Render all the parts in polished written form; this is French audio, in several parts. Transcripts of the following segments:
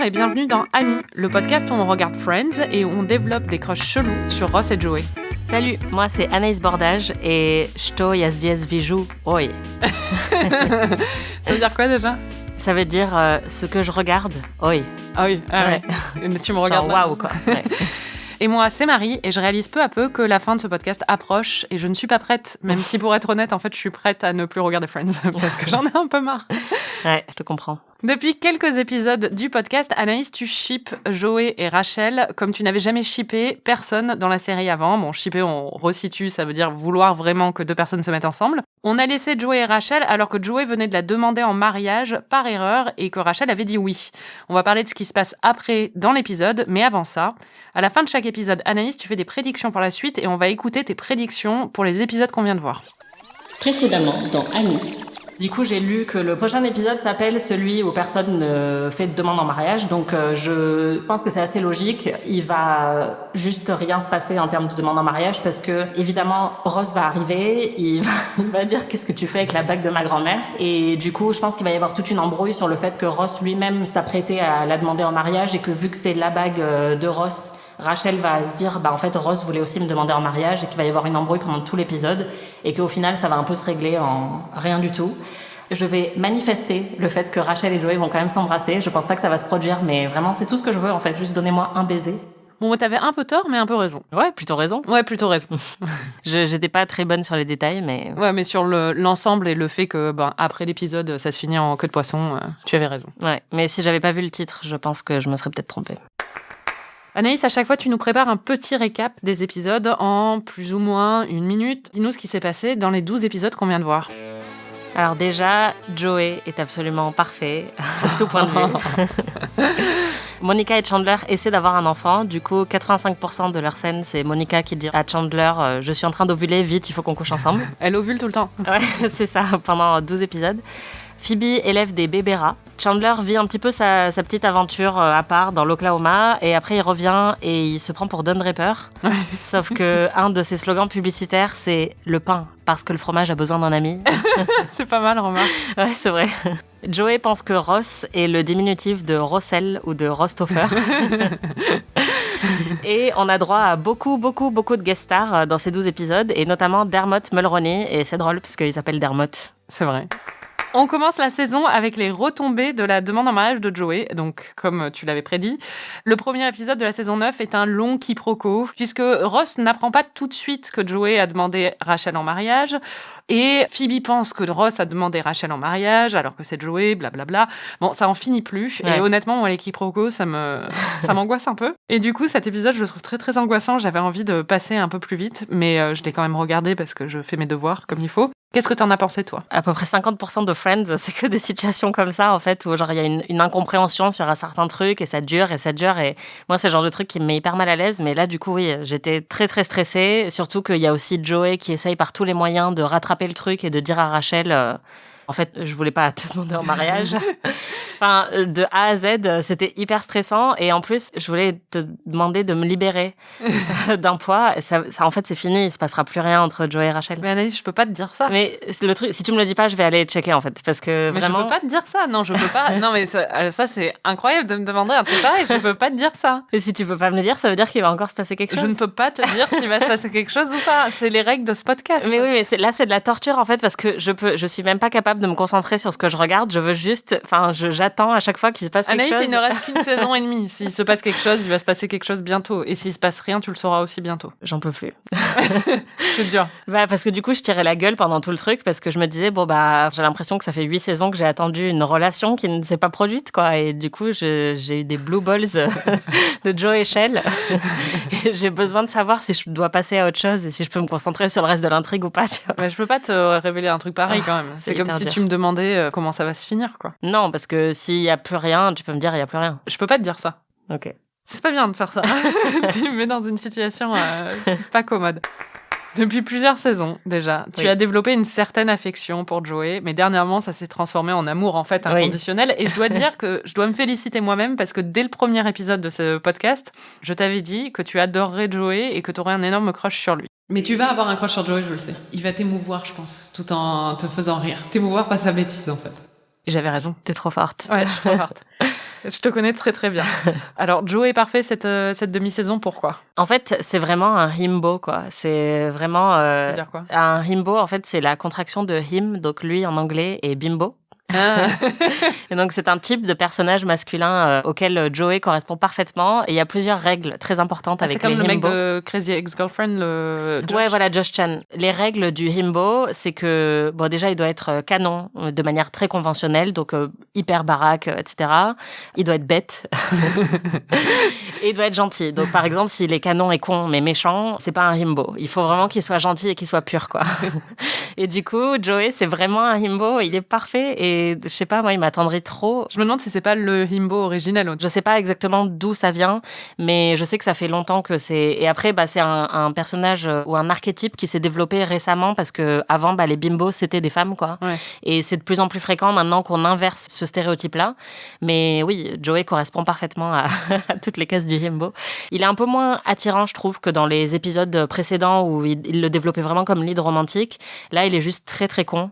et bienvenue dans Amis, le podcast où on regarde Friends et où on développe des crushs chelous sur Ross et Joey. Salut, moi c'est Anaïs Bordage et Što jazdies viju oi. Ça veut dire quoi déjà ? Ça veut dire ce que je regarde, oi. Ah oui, ouais. Mais tu me regardes. Waouh quoi. Ouais. Et moi, c'est Marie, et je réalise peu à peu que la fin de ce podcast approche, et je ne suis pas prête, même si pour être honnête, en fait, je suis prête à ne plus regarder Friends, parce que j'en ai un peu marre. Ouais, je te comprends. Depuis quelques épisodes du podcast, Anaïs, tu shippes Joey et Rachel comme tu n'avais jamais shippé personne dans la série avant. Bon, shipper, on resitue, ça veut dire vouloir vraiment que deux personnes se mettent ensemble. On a laissé Joey et Rachel alors que Joey venait de la demander en mariage par erreur et que Rachel avait dit oui. On va parler de ce qui se passe après dans l'épisode, mais avant ça, à la fin de chaque épisode, Anaïs, tu fais des prédictions pour la suite et on va écouter tes prédictions pour les épisodes qu'on vient de voir. Précédemment dans Amis. Du coup, j'ai lu que le prochain épisode s'appelle celui où personne ne fait de demande en mariage. Donc, je pense que c'est assez logique. Il va juste rien se passer en termes de demande en mariage parce que, évidemment, Ross va arriver. Il va dire qu'est-ce que tu fais avec la bague de ma grand-mère. Et du coup, je pense qu'il va y avoir toute une embrouille sur le fait que Ross lui-même s'apprêtait à la demander en mariage et que vu que c'est la bague de Ross, Rachel va se dire, en fait, Ross voulait aussi me demander en mariage et qu'il va y avoir une embrouille pendant tout l'épisode et qu'au final, ça va un peu se régler en rien du tout. Je vais manifester le fait que Rachel et Joey vont quand même s'embrasser. Je pense pas que ça va se produire, mais vraiment, c'est tout ce que je veux, en fait. Juste donnez-moi un baiser. Bon, t'avais un peu tort, mais un peu raison. Ouais, plutôt raison. Ouais, plutôt raison. J'étais pas très bonne sur les détails, mais... Ouais, mais sur l'ensemble et le fait que, après l'épisode, ça se finit en queue de poisson, tu avais raison. Ouais, mais si j'avais pas vu le titre, je pense que je me serais peut-être trompée. Anaïs, à chaque fois, tu nous prépares un petit récap des épisodes en plus ou moins 1 minute. Dis-nous ce qui s'est passé dans les 12 épisodes qu'on vient de voir. Alors déjà, Joey est absolument parfait, à tout point de vue. Monica et Chandler essaient d'avoir un enfant. Du coup, 85% de leur scène, c'est Monica qui dit à Chandler « Je suis en train d'ovuler, vite, il faut qu'on couche ensemble. » Elle ovule tout le temps. Ouais, c'est ça, pendant 12 épisodes. Phoebe élève des bébés rats. Chandler vit un petit peu sa petite aventure à part dans l'Oklahoma et après il revient et il se prend pour Don Draper. Ouais. Sauf que un de ses slogans publicitaires c'est le pain parce que le fromage a besoin d'un ami. C'est pas mal, remarque. Ouais, c'est vrai. Joey pense que Ross est le diminutif de Rossel ou de Rostoffer. Et on a droit à beaucoup de guest stars dans ces 12 épisodes et notamment Dermot Mulroney et c'est drôle parce qu'il s'appelle Dermot. C'est vrai. On commence la saison avec les retombées de la demande en mariage de Joey, donc comme tu l'avais prédit. Le premier épisode de la saison 9 est un long quiproquo, puisque Ross n'apprend pas tout de suite que Joey a demandé Rachel en mariage, et Phoebe pense que Ross a demandé Rachel en mariage, alors que c'est Joey, blablabla. Bon, ça en finit plus, ouais. Et honnêtement, moi, les quiproquos, ça m'angoisse un peu. Et du coup, cet épisode, je le trouve très très angoissant, j'avais envie de passer un peu plus vite, mais je l'ai quand même regardé parce que je fais mes devoirs comme il faut. Qu'est-ce que t'en as pensé, toi ? À peu près 50% de Friends, c'est que des situations comme ça, en fait, où genre il y a une incompréhension sur un certain truc et ça dure. Et moi, c'est le genre de truc qui me met hyper mal à l'aise. Mais là, du coup, oui, j'étais très, très stressée. Surtout qu'il y a aussi Joey qui essaye par tous les moyens de rattraper le truc et de dire à Rachel... En fait, je voulais pas te demander en mariage. Enfin, de A à Z, c'était hyper stressant. Et en plus, je voulais te demander de me libérer d'un poids. Ça, en fait, c'est fini. Il se passera plus rien entre Joey et Rachel. Mais Anaïs, je peux pas te dire ça. Mais le truc, si tu me le dis pas, je vais aller checker, en fait. Parce que mais vraiment... je peux pas te dire ça. Non, je peux pas. Non, mais ça, c'est incroyable de me demander un truc pareil. Je peux pas te dire ça. Et si tu peux pas me le dire, ça veut dire qu'il va encore se passer quelque chose. Je ne peux pas te dire s'il va se passer quelque chose ou pas. C'est les règles de ce podcast. Mais oui, mais là, c'est de la torture, en fait, parce que je suis même pas capable de me concentrer sur ce que je regarde. Je veux juste, j'attends à chaque fois qu'il se passe quelque chose. Anaïs, il ne reste qu'une saison et demie. S'il se passe quelque chose, il va se passer quelque chose bientôt. Et s'il se passe rien, tu le sauras aussi bientôt. J'en peux plus. C'est dur. Parce que du coup, je tirais la gueule pendant tout le truc parce que je me disais, j'ai l'impression que ça fait 8 saisons que j'ai attendu une relation qui ne s'est pas produite, quoi. Et du coup, j'ai eu des blue balls de Joe et Shell. Et j'ai besoin de savoir si je dois passer à autre chose et si je peux me concentrer sur le reste de l'intrigue ou pas, tu vois. Mais je peux pas te révéler un truc pareil quand même. C'est comme si tu me demandais comment ça va se finir, quoi. Non, parce que s'il y a plus rien, tu peux me dire il y a plus rien. Je peux pas te dire ça. Ok. C'est pas bien de faire ça. Tu me mets dans une situation pas commode. Depuis plusieurs saisons, déjà, tu as développé une certaine affection pour Joey, mais dernièrement, ça s'est transformé en amour, en fait, inconditionnel. Oui. Et je dois dire que je dois me féliciter moi-même parce que dès le premier épisode de ce podcast, je t'avais dit que tu adorerais Joey et que tu aurais un énorme crush sur lui. Mais tu vas avoir un crush sur Joey, je le sais. Il va t'émouvoir, je pense, tout en te faisant rire. T'émouvoir par sa bêtise, en fait. Et j'avais raison. T'es trop forte. Ouais, je suis trop forte. Je te connais très très bien. Alors, Joey est parfait cette demi-saison, pourquoi? En fait, c'est vraiment un himbo, quoi. C'est vraiment... C'est-à-dire quoi? Un himbo, en fait, c'est la contraction de him, donc lui en anglais, et bimbo. Ah. Et donc, c'est un type de personnage masculin auquel Joey correspond parfaitement. Et il y a plusieurs règles très importantes avec les himbo. C'est comme le mec de Crazy Ex-Girlfriend, le Josh. Ouais, voilà, Josh Chan. Les règles du himbo, c'est que, bon, déjà, il doit être canon de manière très conventionnelle, donc hyper baraque, etc. Il doit être bête. Et il doit être gentil. Donc, par exemple, s'il est canon et con, mais méchant, c'est pas un himbo. Il faut vraiment qu'il soit gentil et qu'il soit pur, quoi. Et du coup, Joey, c'est vraiment un himbo. Il est parfait. Et je sais pas, moi, il m'attendrait trop. Je me demande si c'est pas le himbo original. Je sais pas exactement d'où ça vient, mais je sais que ça fait longtemps que c'est... Et après, c'est un personnage ou un archétype qui s'est développé récemment parce que avant, les bimbos, c'était des femmes, quoi. Ouais. Et c'est de plus en plus fréquent maintenant qu'on inverse ce stéréotype-là. Mais oui, Joey correspond parfaitement à toutes les cases du himbo. Il est un peu moins attirant, je trouve, que dans les épisodes précédents où il le développait vraiment comme lead romantique. Là, il est juste très, très con.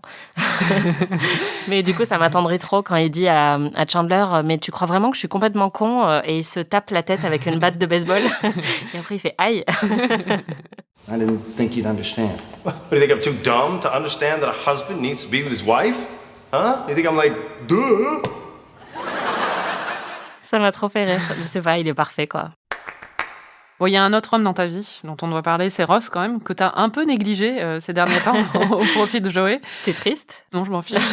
Mais du coup, ça m'attendrait trop quand il dit à Chandler, mais tu crois vraiment que je suis complètement con? Et il se tape la tête avec une batte de baseball. Et après, il fait aïe. I didn't think you'd understand. What, do you think I'm too dumb to understand that a husband needs to be with his wife? Huh? You think I'm like, duh? Ça m'a trop fait rire. Je sais pas, il est parfait, quoi. Bon, il y a un autre homme dans ta vie dont on doit parler, c'est Ross quand même, que t'as un peu négligé ces derniers temps au profit de Joey. T'es triste? Non, je m'en fiche.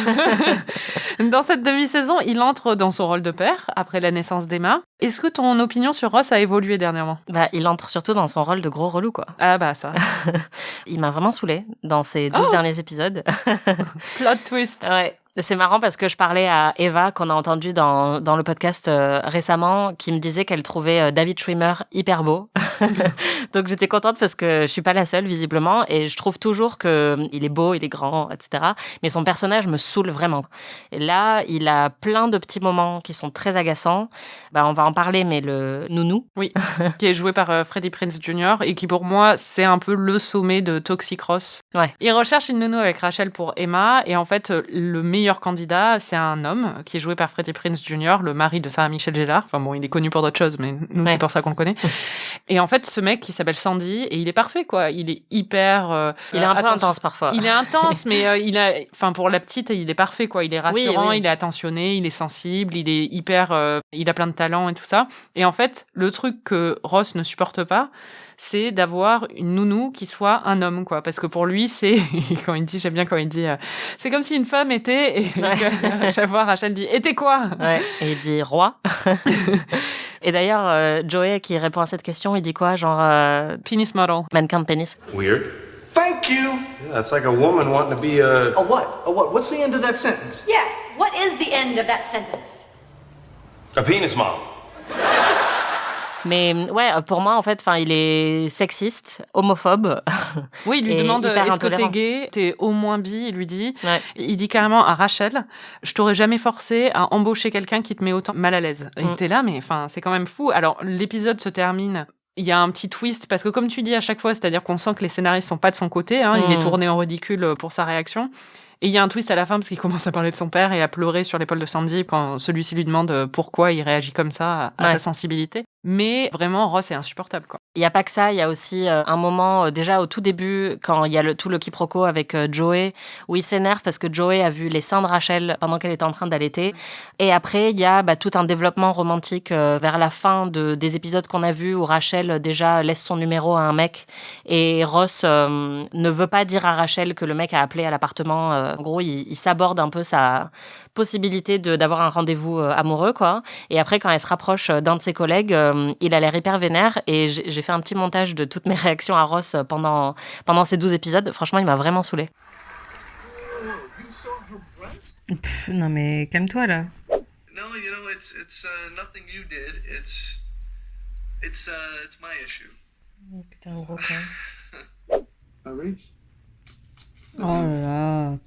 Dans cette demi-saison, il entre dans son rôle de père après la naissance d'Emma. Est-ce que ton opinion sur Ross a évolué dernièrement? Il entre surtout dans son rôle de gros relou, quoi. Ah ça. Il m'a vraiment saoulée dans ces 12 derniers épisodes. Plot twist. Ouais. C'est marrant parce que je parlais à Eva, qu'on a entendu dans le podcast récemment, qui me disait qu'elle trouvait David Schwimmer hyper beau. Donc j'étais contente parce que je suis pas la seule, visiblement, et je trouve toujours que il est beau, il est grand, etc. Mais son personnage me saoule vraiment. Et là, il a plein de petits moments qui sont très agaçants. On va en parler, mais le nounou. Oui, qui est joué par Freddie Prinze Jr. et qui, pour moi, c'est un peu le sommet de Toxic Ross. Ouais. Il recherche une nounou avec Rachel pour Emma, et en fait, le meilleur candidat, c'est un homme qui est joué par Freddie Prinze Jr., le mari de Sarah Michelle Gellar. Enfin bon, il est connu pour d'autres choses, mais nous, c'est pour ça qu'on le connaît. Et en fait, ce mec, il s'appelle Sandy, et il est parfait, quoi. Il est hyper... il est un peu intense, parfois. Il est intense, mais pour la petite, il est parfait, quoi. Il est rassurant, il est attentionné, il est sensible, il est hyper... il a plein de talent et tout ça. Et en fait, le truc que Ross ne supporte pas, c'est d'avoir une nounou qui soit un homme, quoi. Parce que pour lui, c'est, quand il dit, j'aime bien quand il dit, c'est comme si une femme était, et à chaque fois, Rachel dit, était quoi? Ouais. Et il dit roi. Et d'ailleurs, Joey, qui répond à cette question, il dit quoi? Genre, penis model. Mannequin de pénis. Weird. Thank you! Yeah, it's like a woman wanting to be a... A what? A what? What's the end of that sentence? Yes, what is the end of that sentence? a penis model. Mais ouais, pour moi, en fait, il est sexiste, homophobe. Oui, il lui demande, hyper est-ce que intolérant. t'es gay? T'es au moins bi? Il lui dit. Ouais. Il dit carrément à Rachel, je t'aurais jamais forcé à embaucher quelqu'un qui te met autant mal à l'aise. Et t'es là, mais c'est quand même fou. Alors, l'épisode se termine. Il y a un petit twist, parce que comme tu dis à chaque fois, c'est-à-dire qu'on sent que les scénaristes sont pas de son côté, il est tourné en ridicule pour sa réaction. Et il y a un twist à la fin parce qu'il commence à parler de son père et à pleurer sur l'épaule de Sandy quand celui-ci lui demande pourquoi il réagit comme ça à sa sensibilité. Mais vraiment, Ross est insupportable, quoi. Il y a pas que ça, il y a aussi un moment déjà au tout début quand il y a tout le quiproquo avec Joey où il s'énerve parce que Joey a vu les seins de Rachel pendant qu'elle était en train d'allaiter. Et après, il y a tout un développement romantique vers la fin des épisodes qu'on a vus où Rachel déjà laisse son numéro à un mec et Ross ne veut pas dire à Rachel que le mec a appelé à l'appartement. En gros, il s'aborde un peu sa possibilité d'avoir un rendez-vous amoureux, quoi. Et après, quand elle se rapproche d'un de ses collègues, il a l'air hyper vénère et j'ai fait un petit montage de toutes mes réactions à Ross pendant ces 12 épisodes. Franchement, il m'a vraiment saoulée. Non mais calme-toi là. No, you know, it's nothing you did. It's my issue. Oh, putain, gros con. I reached. Oh là là.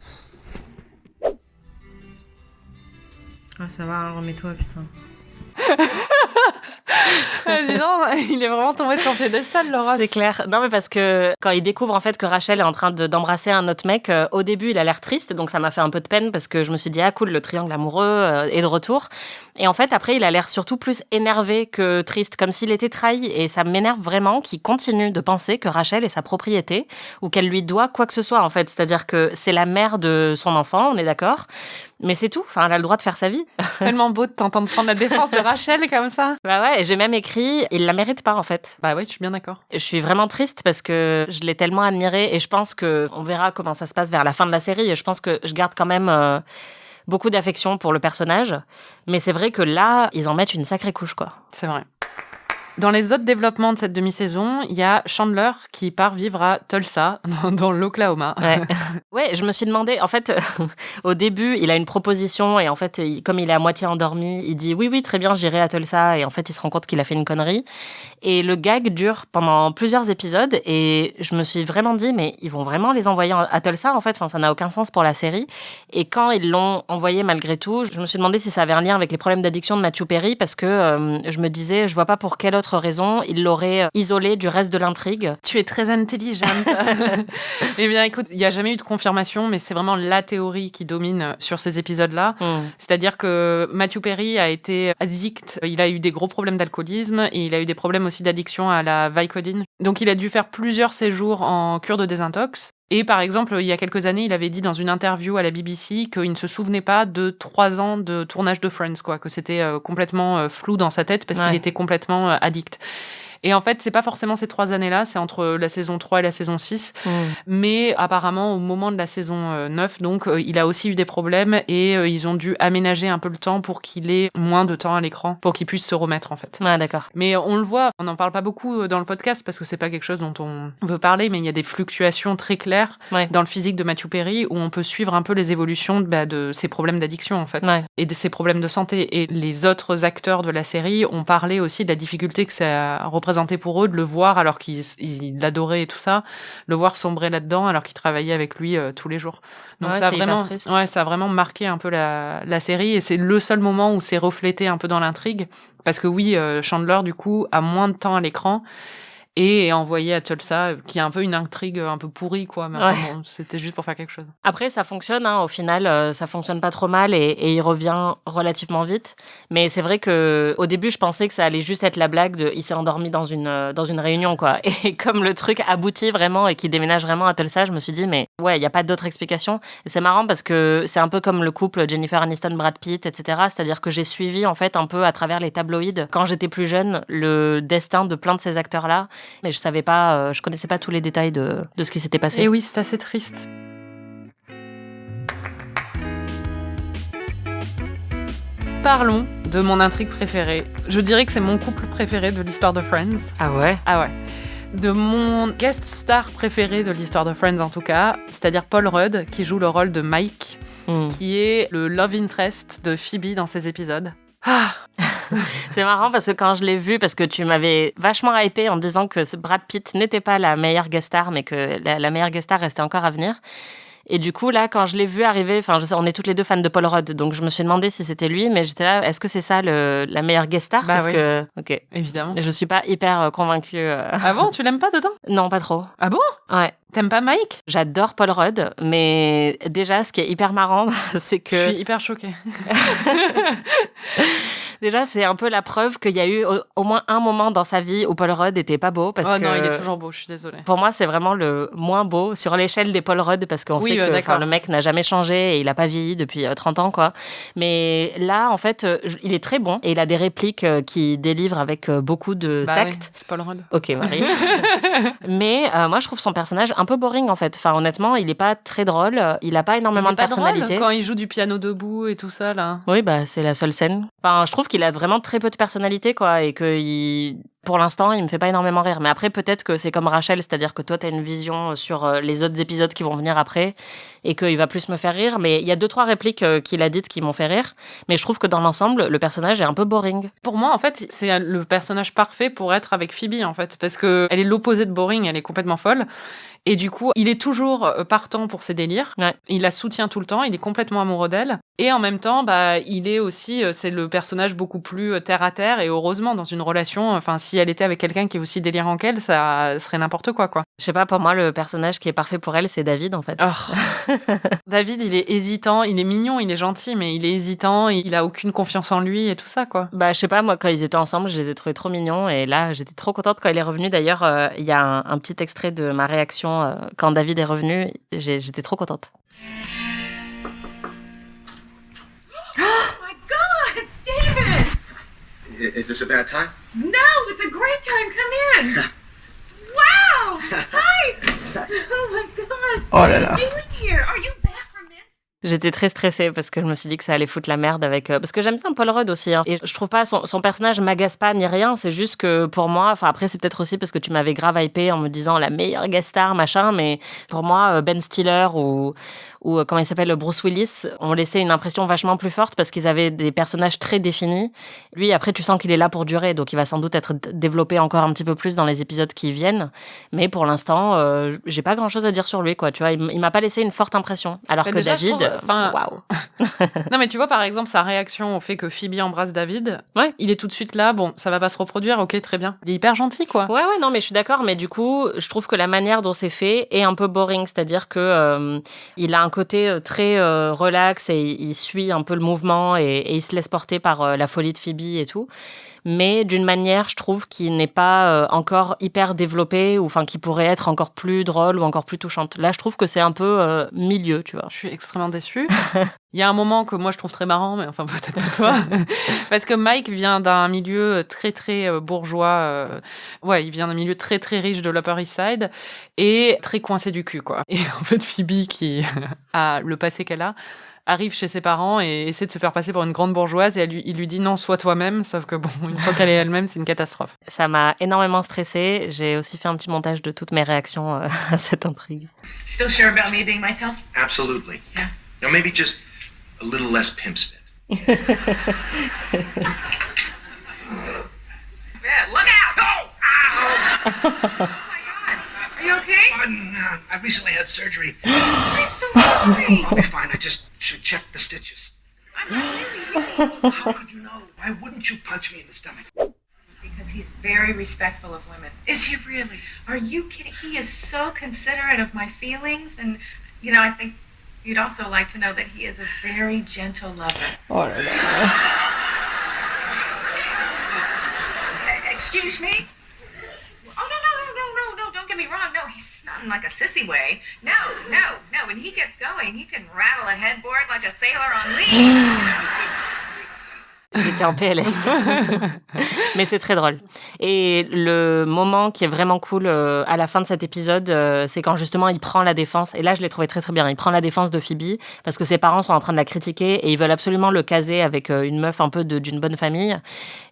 Ah ça va, remets-toi putain. Dis donc, il est vraiment tombé de son piédestal, Laura. C'est clair. Non, mais parce que quand il découvre en fait que Rachel est en train d'embrasser un autre mec, au début, il a l'air triste, donc ça m'a fait un peu de peine parce que je me suis dit, ah cool, le triangle amoureux est de retour. Et en fait, après, il a l'air surtout plus énervé que triste, comme s'il était trahi. Et ça m'énerve vraiment qu'il continue de penser que Rachel est sa propriété ou qu'elle lui doit quoi que ce soit, en fait. C'est-à-dire que c'est la mère de son enfant, on est d'accord. Mais c'est tout. Enfin, elle a le droit de faire sa vie. C'est tellement beau de t'entendre prendre la défense de Rachel comme ça. Bah ouais, et j'ai même écrit, il la mérite pas, en fait. Bah ouais, je suis bien d'accord. Je suis vraiment triste parce que je l'ai tellement admirée et je pense que on verra comment ça se passe vers la fin de la série. Et je pense que je garde quand même beaucoup d'affection pour le personnage. Mais c'est vrai que là, ils en mettent une sacrée couche, quoi. C'est vrai. Dans les autres développements de cette demi-saison, il y a Chandler qui part vivre à Tulsa, dans l'Oklahoma. Ouais. Ouais, je me suis demandé, en fait, au début, il a une proposition et en fait, comme il est à moitié endormi, il dit oui, très bien, j'irai à Tulsa et en fait, il se rend compte qu'il a fait une connerie. Et le gag dure pendant plusieurs épisodes et je me suis vraiment dit, mais ils vont vraiment les envoyer à Tulsa, en fait, enfin, ça n'a aucun sens pour la série. Et quand ils l'ont envoyé malgré tout, je me suis demandé si ça avait un lien avec les problèmes d'addiction de Matthew Perry parce que je me disais, je vois pas pour quelle autre raison il l'aurait isolé du reste de l'intrigue. Tu es très intelligente. Eh bien, écoute, il n'y a jamais eu de confirmation, mais c'est vraiment la théorie qui domine sur ces épisodes-là. C'est-à-dire que Matthew Perry a été addict, il a eu des gros problèmes d'alcoolisme et il a eu des problèmes aussi d'addiction à la Vicodin. Donc, il a dû faire plusieurs séjours en cure de désintox. Et par exemple, il y a quelques années, il avait dit dans une interview à la BBC qu'il ne se souvenait pas de 3 ans de tournage de Friends, quoi, que c'était complètement flou dans sa tête parce qu'il était complètement addict. Et en fait, c'est pas forcément ces 3 années-là, c'est entre la saison 3 et la saison 6. Mais apparemment, au moment de la saison 9, donc, il a aussi eu des problèmes et ils ont dû aménager un peu le temps pour qu'il ait moins de temps à l'écran, pour qu'il puisse se remettre, en fait. Ouais, d'accord. Mais on le voit, on n'en parle pas beaucoup dans le podcast parce que c'est pas quelque chose dont on veut parler, mais il y a des fluctuations très claires dans le physique de Matthew Perry où on peut suivre un peu les évolutions de ses problèmes d'addiction, en fait, et de ses problèmes de santé. Et les autres acteurs de la série ont parlé aussi de la difficulté que ça représentait pour eux de le voir alors qu'ils l'adoraient et tout ça, le voir sombrer là-dedans alors qu'ils travaillaient avec lui tous les jours. Donc ça a vraiment marqué un peu la série et c'est le seul moment où c'est reflété un peu dans l'intrigue parce que oui, Chandler du coup a moins de temps à l'écran et est envoyé à Tulsa, qui est un peu une intrigue un peu pourrie, quoi. Mais bon, c'était juste pour faire quelque chose. Après, ça fonctionne, hein. Au final, ça fonctionne pas trop mal et il revient relativement vite. Mais c'est vrai que au début, je pensais que ça allait juste être la blague de il s'est endormi dans une réunion, quoi. Et comme le truc aboutit vraiment et qu'il déménage vraiment à Tulsa, je me suis dit, mais ouais, il y a pas d'autre explication. Et c'est marrant parce que c'est un peu comme le couple Jennifer Aniston, Brad Pitt, etc. C'est-à-dire que j'ai suivi, en fait, un peu à travers les tabloïds, quand j'étais plus jeune, le destin de plein de ces acteurs-là. Mais je savais pas, je connaissais pas tous les détails de ce qui s'était passé. Et oui, c'est assez triste. Parlons de mon intrigue préférée. Je dirais que c'est mon couple préféré de l'histoire de Friends. Ah ouais? Ah ouais. De mon guest star préféré de l'histoire de Friends en tout cas, c'est-à-dire Paul Rudd, qui joue le rôle de Mike, qui est le love interest de Phoebe dans ces épisodes. Ah. C'est marrant parce que quand je l'ai vu, parce que tu m'avais vachement hypé en disant que Brad Pitt n'était pas la meilleure guest star, mais que la meilleure guest star restait encore à venir. Et du coup, là, quand je l'ai vu arriver, enfin, je sais, on est toutes les deux fans de Paul Rudd, donc je me suis demandé si c'était lui, mais j'étais là, est-ce que c'est ça la meilleure guest star? Parce que, ok. Évidemment. Et je suis pas hyper convaincue. Ah bon, tu l'aimes pas dedans? Non, pas trop. Ah bon? Ouais. T'aimes pas Mike? J'adore Paul Rudd, mais déjà, ce qui est hyper marrant, c'est que... Je suis hyper choquée. Déjà, c'est un peu la preuve qu'il y a eu au moins un moment dans sa vie où Paul Rudd était pas beau. Parce que non, il est toujours beau, je suis désolée. Pour moi, c'est vraiment le moins beau sur l'échelle des Paul Rudd parce qu'on sait que le mec n'a jamais changé et il a pas vieilli depuis 30 ans, quoi. Mais là, en fait, il est très bon et il a des répliques qu'il délivre avec beaucoup de tact. Oui, c'est Paul Rudd. Ok, Marie. Mais moi, je trouve son personnage un peu boring, en fait. Enfin, honnêtement, il est pas très drôle. Il a pas énormément de personnalité. Drôle, quand il joue du piano debout et tout ça, là. Oui, bah, c'est la seule scène. Enfin, je trouve qu'il a vraiment très peu de personnalité, quoi, et que pour l'instant, il me fait pas énormément rire. Mais après, peut-être que c'est comme Rachel, c'est-à-dire que toi, t'as une vision sur les autres épisodes qui vont venir après et qu'il va plus me faire rire. Mais il y a 2-3 répliques qu'il a dites qui m'ont fait rire. Mais je trouve que dans l'ensemble, le personnage est un peu boring. Pour moi, en fait, c'est le personnage parfait pour être avec Phoebe, en fait. Parce que elle est l'opposé de boring, elle est complètement folle. Et du coup, il est toujours partant pour ses délires. Ouais. Il la soutient tout le temps, il est complètement amoureux d'elle. Et en même temps, il est aussi, c'est le personnage beaucoup plus terre à terre, et heureusement dans une relation. Enfin, si elle était avec quelqu'un qui est aussi délirant qu'elle, ça serait n'importe quoi. Je sais pas, pour moi, le personnage qui est parfait pour elle, c'est David, en fait. Oh. David, il est hésitant, il est mignon, il est gentil, mais il est hésitant, il a aucune confiance en lui et tout ça, quoi. Je sais pas, moi, quand ils étaient ensemble, je les ai trouvés trop mignons, et là, j'étais trop contente quand il est revenu. D'ailleurs, il y a un petit extrait de ma réaction quand David est revenu. J'étais trop contente. Is this a bad time? No, it's a great time. Come in. Wow! Hi! Oh my gosh! Oh là là. What are you doing here? Are you back from this? J'étais très stressée parce que je me suis dit que ça allait foutre la merde avec... parce que j'aime bien Paul Rudd aussi. Hein. Et je trouve pas son personnage m'agace pas ni rien. C'est juste que pour moi... Enfin, après, c'est peut-être aussi parce que tu m'avais grave hypé en me disant la meilleure guest star, machin. Mais pour moi, Ben Stiller ou comment il s'appelle, Bruce Willis, ont laissé une impression vachement plus forte parce qu'ils avaient des personnages très définis. Lui, après, tu sens qu'il est là pour durer. Donc, il va sans doute être développé encore un petit peu plus dans les épisodes qui viennent. Mais pour l'instant, j'ai pas grand-chose à dire sur lui, quoi. Tu vois, il m'a pas laissé une forte impression. Alors que déjà, David... waouh. Non, mais tu vois, par exemple, sa réaction au fait que Phoebe embrasse David, ouais. Il est tout de suite là, bon, ça va pas se reproduire, ok, très bien. Il est hyper gentil, quoi. Ouais, non, mais je suis d'accord, mais du coup, je trouve que la manière dont c'est fait est un peu boring, c'est-à-dire que il a un côté très relax et il suit un peu le mouvement et il se laisse porter par la folie de Phoebe et tout. Mais d'une manière, je trouve, qui n'est pas encore hyper développée, ou enfin qui pourrait être encore plus drôle ou encore plus touchante. Là, je trouve que c'est un peu milieu, tu vois. Je suis extrêmement déçue. Il y a un moment que moi je trouve très marrant, mais enfin peut-être pas toi, parce que Mike vient d'un milieu très très bourgeois. Il vient d'un milieu très très riche de l'Upper East Side et très coincé du cul, quoi. Et en fait, Phoebe, qui a le passé qu'elle a, arrive chez ses parents et essaie de se faire passer pour une grande bourgeoise, et il lui dit non, sois toi-même, sauf que bon, une fois qu'elle est elle-même, c'est une catastrophe. Ça m'a énormément stressée. J'ai aussi fait un petit montage de toutes mes réactions à cette intrigue. Still sure about me being myself? Absolutely. Yeah. Now maybe just a little less pimp spit. Yeah, look out! Oh! Ow! Oh my God. Are you okay? I recently had surgery. I'm so sorry. I'll be fine. I just should check the stitches. I'm really How could you know? Why wouldn't you punch me in the stomach? Because he's very respectful of women. Is he really? Are you kidding? He is so considerate of my feelings, and I think you'd also like to know that he is a very gentle lover. Oh là là. Excuse me? Oh, no, don't get me wrong. No, he's not in like a sissy way. No. When he gets going, he can rattle a headboard like a sailor on leave. J'étais en PLS. Mais c'est très drôle. Et le moment qui est vraiment cool à la fin de cet épisode, c'est quand justement il prend la défense. Et là, je l'ai trouvé très très bien. Il prend la défense de Phoebe parce que ses parents sont en train de la critiquer et ils veulent absolument le caser avec une meuf un peu d'une bonne famille.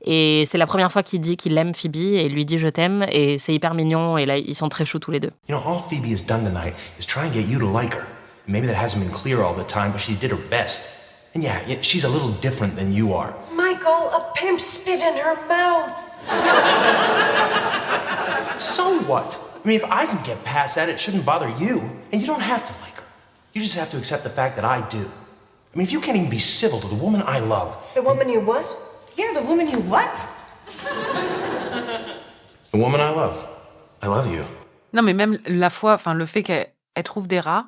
Et c'est la première fois qu'il dit qu'il aime Phoebe et lui dit je t'aime. Et c'est hyper mignon. Et là, ils sont très choux tous les deux. You know, all Phoebe has done tonight is try and get you to like her. Maybe that hasn't been clear all the time, but she did her best. And yeah, she's a little different than you are. Michael, a pimp spit in her mouth. So what? I mean, if I can get past that, it shouldn't bother you. And you don't have to like her. You just have to accept the fact that I do. I mean, if you can't even be civil to the woman I love... The woman you what? Yeah, the woman you what? The woman I love. I love you. Non, mais même le fait qu'elle trouve des rats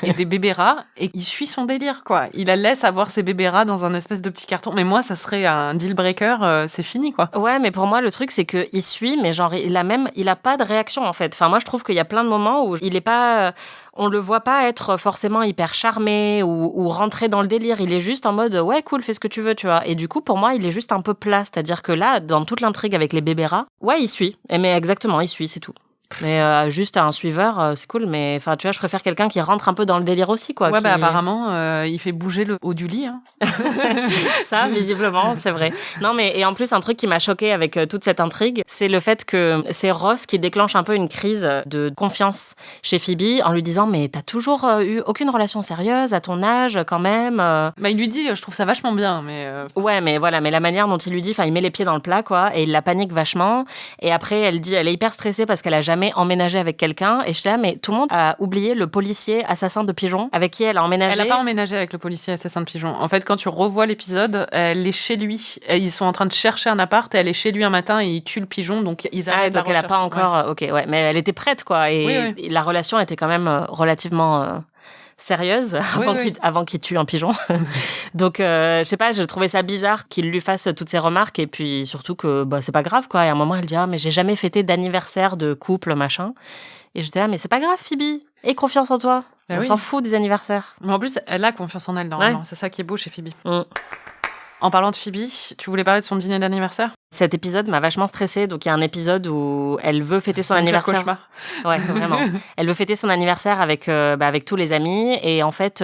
et des bébés rats, et il suit son délire, quoi. Il la laisse avoir ses bébés rats dans un espèce de petit carton. Mais moi, ça serait un deal breaker, c'est fini, quoi. Ouais, mais pour moi, le truc, c'est qu'il suit, mais genre, il a pas de réaction, en fait. Enfin, moi, je trouve qu'il y a plein de moments où il est pas, on le voit pas être forcément hyper charmé ou rentrer dans le délire. Il est juste en mode, ouais, cool, fais ce que tu veux, tu vois. Et du coup, pour moi, il est juste un peu plat. C'est-à-dire que là, dans toute l'intrigue avec les bébés rats, ouais, il suit. Mais exactement, il suit, c'est tout. Mais juste un suiveur, c'est cool, mais enfin, tu vois, je préfère quelqu'un qui rentre un peu dans le délire aussi, quoi. Ouais, apparemment, il fait bouger le haut du lit, hein. Ça, visiblement, c'est vrai. Non, mais et en plus, un truc qui m'a choquée avec toute cette intrigue, c'est le fait que c'est Ross qui déclenche un peu une crise de confiance chez Phoebe en lui disant, mais t'as toujours eu aucune relation sérieuse à ton âge, quand même. Il lui dit, je trouve ça vachement bien, mais. Ouais, mais voilà, mais la manière dont il lui dit, enfin, il met les pieds dans le plat, quoi, et il la panique vachement. Et après, elle est hyper stressée parce qu'elle a jamais jamais emménagé avec quelqu'un. Et je suis là, mais tout le monde a oublié le policier assassin de pigeons avec qui elle a emménagé. Elle n'a pas emménagé avec le policier assassin de pigeons. En fait, quand tu revois l'épisode, elle est chez lui. Ils sont en train de chercher un appart et elle est chez lui un matin et il tue le pigeon, donc ils arrêtent la donc elle a recherche. pas encore... Ok, ouais, mais elle était prête, quoi. Et Oui. la relation était quand même relativement... sérieuse avant qu'il tue un pigeon. Donc, je sais pas, je trouvais ça bizarre qu'il lui fasse toutes ces remarques et puis surtout que c'est pas grave, quoi. Et à un moment, elle dit « Ah, mais j'ai jamais fêté d'anniversaire de couple, machin. » Et j'étais là, mais c'est pas grave, Phoebe. Aie confiance en toi. On s'en fout des anniversaires. Mais en plus, elle a confiance en elle, normalement. Ouais. C'est ça qui est beau chez Phoebe. En parlant de Phoebe, tu voulais parler de son dîner d'anniversaire ? Cet épisode m'a vachement stressée. Donc, il y a un épisode où elle veut fêter son anniversaire. Cauchemar. Ouais, vraiment. Elle veut fêter son anniversaire avec tous les amis. Et en fait,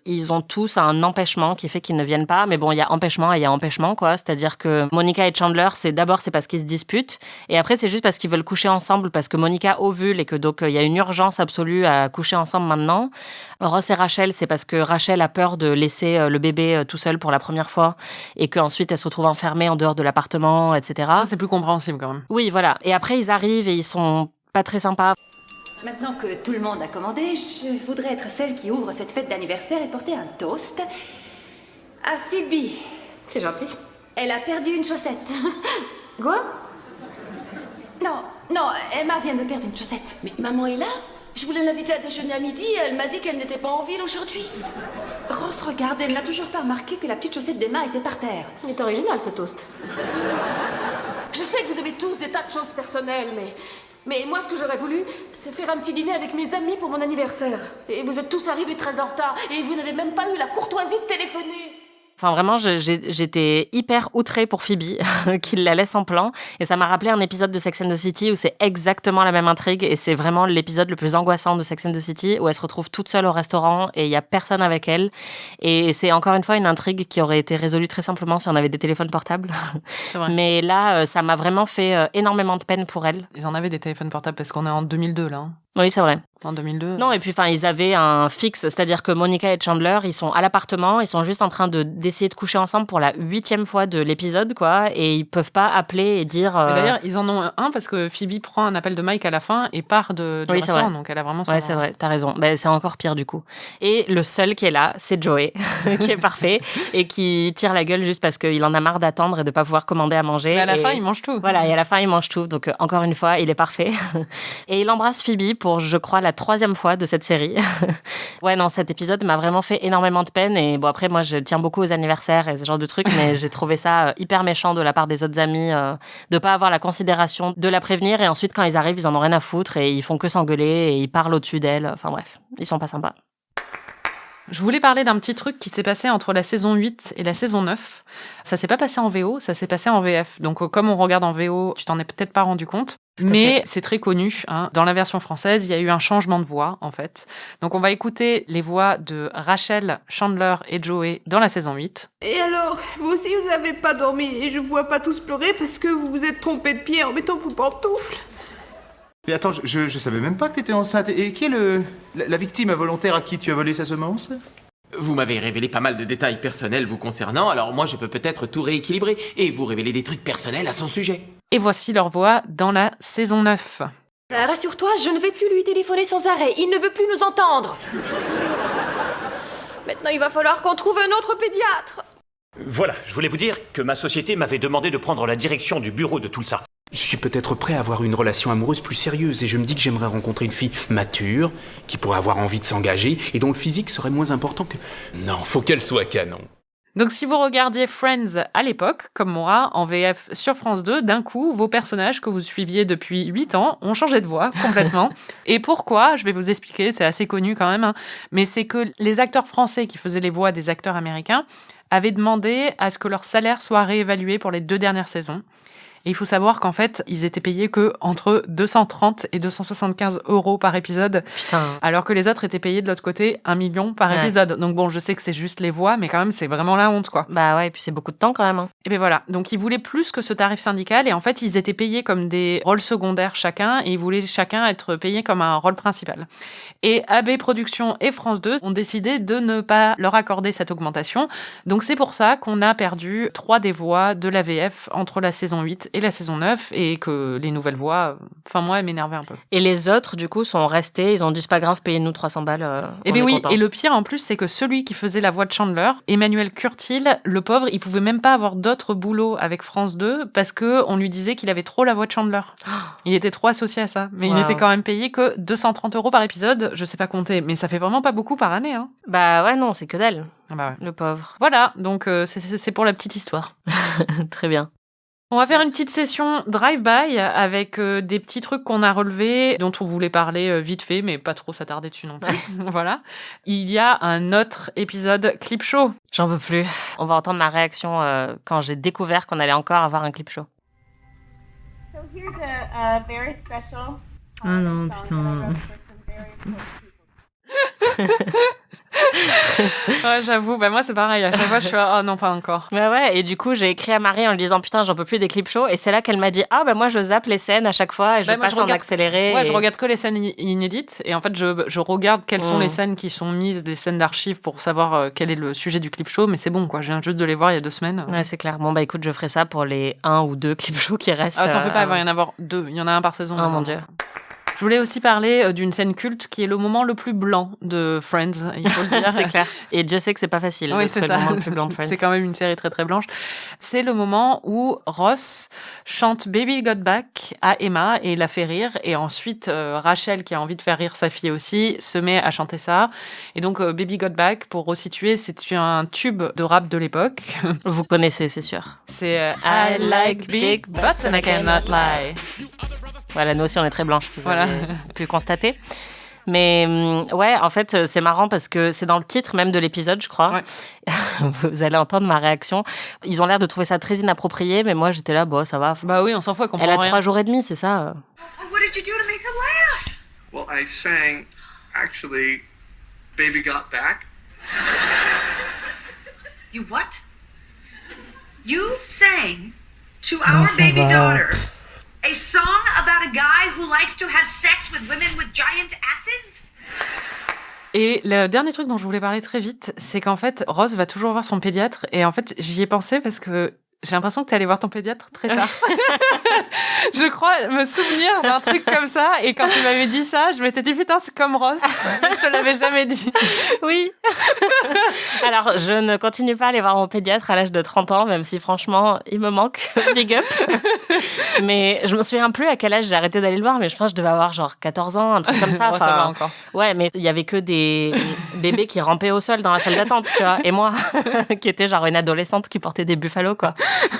ils ont tous un empêchement qui fait qu'ils ne viennent pas. Mais bon, il y a empêchement et il y a empêchement, quoi. C'est-à-dire que Monica et Chandler, c'est parce qu'ils se disputent. Et après, c'est juste parce qu'ils veulent coucher ensemble parce que Monica ovule et que donc, il y a une urgence absolue à coucher ensemble maintenant. Ross et Rachel, c'est parce que Rachel a peur de laisser le bébé tout seul pour la première fois et qu'ensuite, elle se retrouve enfermée en dehors de l'appartement, etc. Ça, c'est plus compréhensible quand même. Oui, voilà. Et après, ils arrivent et ils sont pas très sympas. Maintenant que tout le monde a commandé, je voudrais être celle qui ouvre cette fête d'anniversaire et porter un toast à Phoebe. C'est gentil. Elle a perdu une chaussette. Quoi? Non, Emma vient de perdre une chaussette. Mais maman est là? Je voulais l'inviter à déjeuner à midi et elle m'a dit qu'elle n'était pas en ville aujourd'hui. Ross, regarde, elle n'a toujours pas remarqué que la petite chaussette d'Emma était par terre. Il est original ce toast. Je sais que vous avez tous des tas de choses personnelles, mais moi ce que j'aurais voulu, c'est faire un petit dîner avec mes amis pour mon anniversaire. Et vous êtes tous arrivés très en retard et vous n'avez même pas eu la courtoisie de téléphoner. Enfin, vraiment, j'étais hyper outrée pour Phoebe qu'il la laisse en plan. Et ça m'a rappelé un épisode de Sex and the City où c'est exactement la même intrigue. Et c'est vraiment l'épisode le plus angoissant de Sex and the City où elle se retrouve toute seule au restaurant et il y a personne avec elle. Et c'est encore une fois une intrigue qui aurait été résolue très simplement si on avait des téléphones portables. C'est vrai. Mais là, ça m'a vraiment fait énormément de peine pour elle. Ils en avaient des téléphones portables parce qu'on est en 2002 là. Oui, c'est vrai. En 2002. Non, et puis ils avaient un fixe, c'est-à-dire que Monica et Chandler, ils sont à l'appartement, ils sont juste en train d'essayer de coucher ensemble pour la 8e fois de l'épisode, quoi, et ils peuvent pas appeler et dire... D'ailleurs, ils en ont un parce que Phoebe prend un appel de Mike à la fin et part du restaurant, donc elle a vraiment... Ouais, c'est vrai, t'as raison. C'est encore pire du coup. Et le seul qui est là, c'est Joey, qui est parfait, et qui tire la gueule juste parce qu'il en a marre d'attendre et de pas pouvoir commander à manger. Mais à la fin, il mange tout. Voilà, et à la fin, il mange tout, donc encore une fois, il est parfait. Et il embrasse Phoebe pour, je crois, la 3e fois de cette série. Ouais, non, cet épisode m'a vraiment fait énormément de peine. Et bon, après, moi, je tiens beaucoup aux anniversaires et ce genre de trucs, mais j'ai trouvé ça hyper méchant de la part des autres amis de pas avoir la considération de la prévenir. Et ensuite, quand ils arrivent, ils en ont rien à foutre et ils font que s'engueuler et ils parlent au-dessus d'elle. Enfin bref, ils sont pas sympas. Je voulais parler d'un petit truc qui s'est passé entre la saison 8 et la saison 9. Ça s'est pas passé en VO, ça s'est passé en VF. Donc, comme on regarde en VO, tu t'en es peut-être pas rendu compte. Mais c'est très connu. Dans la version française, il y a eu un changement de voix, en fait. Donc, on va écouter les voix de Rachel, Chandler et Joey dans la saison 8. Et alors, vous aussi, vous n'avez pas dormi et je vous vois pas tous pleurer parce que vous vous êtes trompé de pied en mettant vos pantoufles. Mais attends, je savais même pas que t'étais enceinte. Et qui est la victime involontaire à qui tu as volé sa semence? Vous m'avez révélé pas mal de détails personnels vous concernant, alors moi je peux peut-être tout rééquilibrer et vous révéler des trucs personnels à son sujet. Et voici leur voix dans la saison 9. Rassure-toi, je ne vais plus lui téléphoner sans arrêt. Il ne veut plus nous entendre. Maintenant, il va falloir qu'on trouve un autre pédiatre. Voilà, je voulais vous dire que ma société m'avait demandé de prendre la direction du bureau de tout ça. Je suis peut-être prêt à avoir une relation amoureuse plus sérieuse et je me dis que j'aimerais rencontrer une fille mature, qui pourrait avoir envie de s'engager et dont le physique serait moins important que... Non, faut qu'elle soit canon. Donc si vous regardiez Friends à l'époque, comme moi, en VF sur France 2, d'un coup, vos personnages que vous suiviez depuis 8 ans ont changé de voix complètement. Et pourquoi? Je vais vous expliquer, c'est assez connu quand même, mais c'est que les acteurs français qui faisaient les voix des acteurs américains avaient demandé à ce que leur salaire soit réévalué pour les 2 dernières saisons. Et il faut savoir qu'en fait, ils étaient payés que entre 230 et 275 € par épisode. Putain. Alors que les autres étaient payés de l'autre côté 1 million par épisode. Donc bon, je sais que c'est juste les voix, mais quand même, c'est vraiment la honte, quoi. Bah ouais, et puis c'est beaucoup de temps quand même. Et ben voilà. Donc ils voulaient plus que ce tarif syndical et en fait, ils étaient payés comme des rôles secondaires chacun et ils voulaient chacun être payés comme un rôle principal. Et AB Productions et France 2 ont décidé de ne pas leur accorder cette augmentation. Donc c'est pour ça qu'on a perdu 3 des voix de la VF entre la saison 8 et la saison 9 et que les nouvelles voix, enfin moi, elles m'énervaient un peu. Et les autres, du coup, sont restés, ils ont dit c'est pas grave, payez-nous 300 balles. Et bien oui, et le pire en plus, c'est que celui qui faisait la voix de Chandler, Emmanuel Curtil, le pauvre, il pouvait même pas avoir d'autres boulots avec France 2 parce que on lui disait qu'il avait trop la voix de Chandler. Il était trop associé à ça. Mais il était quand même payé que 230 € par épisode, je sais pas compter, mais ça fait vraiment pas beaucoup par année. Hein. Bah ouais, non, c'est que dalle. Bah ouais. Le pauvre. Voilà, donc c'est pour la petite histoire. Très bien. On va faire une petite session drive-by avec des petits trucs qu'on a relevés, dont on voulait parler vite fait, mais pas trop s'attarder dessus non plus. Voilà. Il y a un autre épisode clip show. J'en peux plus. On va entendre ma réaction quand j'ai découvert qu'on allait encore avoir un clip show. So here's a very special. Ah non, putain. Ouais, j'avoue, bah moi c'est pareil, à chaque fois je suis oh non, pas encore. Bah ouais, et du coup j'ai écrit à Marie en lui disant putain j'en peux plus des clips shows, et c'est là qu'elle m'a dit ah bah moi je zappe les scènes à chaque fois et je passe en accéléré. Ouais, je regarde que les scènes inédites et en fait je regarde quelles sont les scènes qui sont mises, des scènes d'archives pour savoir quel est le sujet du clip show, mais c'est bon quoi, je viens juste de les voir il y a 2 semaines. Ouais, c'est clair. Bon bah écoute, je ferai ça pour les 1 ou 2 clips shows qui restent. Ah t'en fais pas, il va y en avoir 2, il y en a un par saison. Oh mon dieu. Je voulais aussi parler d'une scène culte qui est le moment le plus blanc de Friends, il faut le dire. C'est clair. Et Dieu sait que c'est pas facile. Oui, c'est ça. Le moment le plus blanc de Friends. C'est quand même une série très très blanche. C'est le moment où Ross chante Baby Got Back à Emma et la fait rire. Et ensuite, Rachel, qui a envie de faire rire sa fille aussi, se met à chanter ça. Et donc, Baby Got Back, pour resituer, c'est un tube de rap de l'époque. Vous connaissez, c'est sûr. C'est I like big butts and I cannot lie. Voilà, nous aussi on est très blanches, vous avez pu constater. Mais ouais, en fait, c'est marrant parce que c'est dans le titre même de l'épisode, je crois. Ouais. Vous allez entendre ma réaction. Ils ont l'air de trouver ça très inapproprié, mais moi j'étais là, bon, ça va. Bah oui, on s'en fout, elle comprend rien. Elle a 3 jours et demi, c'est ça. What did you do to make her laugh? Well, I sang, actually, Baby Got Back. You what? You sang to our baby daughter a song about a guy who likes to have sex with women with giant asses? Et le dernier truc dont je voulais parler très vite, c'est qu'en fait, Rose va toujours voir son pédiatre. Et en fait, j'y ai pensé parce que j'ai l'impression que tu allais voir ton pédiatre très tard. Je crois me souvenir d'un truc comme ça. Et quand tu m'avais dit ça, je m'étais dit, putain, c'est comme Rose. Je te l'avais jamais dit. Oui. Alors, je ne continue pas à aller voir mon pédiatre à l'âge de 30 ans, même si franchement, il me manque. Big up. Mais je me souviens plus à quel âge j'ai arrêté d'aller le voir, mais je pense que je devais avoir genre 14 ans, un truc comme ça. Bon, ça va encore. Ouais, mais il y avait que des bébés qui rampaient au sol dans la salle d'attente, tu vois. Et moi, qui était genre une adolescente qui portait des buffalos, quoi.